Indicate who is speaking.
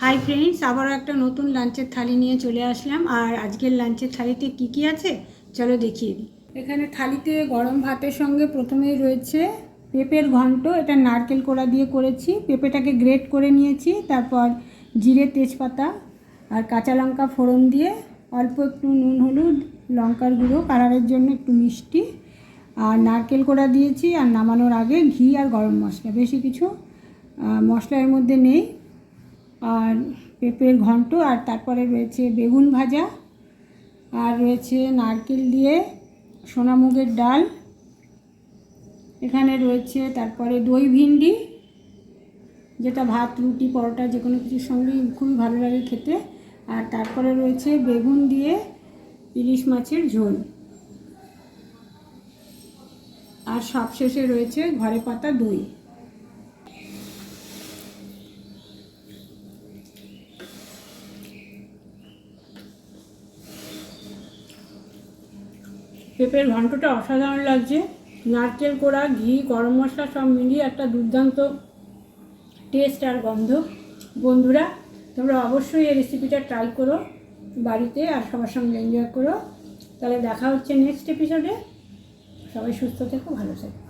Speaker 1: Hi friends, আবারও একটা নতুন লাঞ্চের থালি নিয়ে চলে আসলাম। আর আজকের লাঞ্চের থালিতে কি কি আছে চলো দেখিয়ে দিই। এখানে থালিতে গরম ভাতের সঙ্গে প্রথমেই রয়েছে পেঁপের ঘন্ট। এটা নারকেল কোড়া দিয়ে করেছি। পেঁপেটাকে গ্রেট করে নিয়েছি, তারপর জিরে তেজপাতা আর কাঁচা লঙ্কা ফোড়ন দিয়ে অল্প একটু নুন হলুদ লঙ্কার গুঁড়ো কালারের জন্য একটু মিষ্টি আর নারকেল কোড়া দিয়েছি। আর নামানোর আগে ঘি আর গরম মশলা, বেশি কিছু মশলা এর মধ্যে নেই। আর পেঁপের ঘন্ট, আর তারপরে রয়েছে বেগুন ভাজা, আর রয়েছে নারকেল দিয়ে সোনামুগের ডাল। এখানে রয়েছে তারপরে দই ভিন্ডি, যেটা ভাত রুটি পরোটা যে কোনো কিছুর সঙ্গেই খুবই ভালো লাগে খেতে। আর তারপরে রয়েছে বেগুন দিয়ে ইলিশ মাছের ঝোল। আর সবশেষে রয়েছে ঘরে পাতা দই। পেঁপের ঘন্টটা অসাধারণ লাগছে। নারকেল কোড়া, ঘি, গরম মশলা সব মিলিয়ে একটা দুর্দান্ত টেস্ট আর গন্ধ। বন্ধুরা, তোমরা অবশ্যই এই রেসিপিটা ট্রাই করো বাড়িতে আর সবার সঙ্গে এনজয় করো। তাহলে দেখা হচ্ছে নেক্সট এপিসোডে। সবাই সুস্থ থেকো, ভালো থেকো।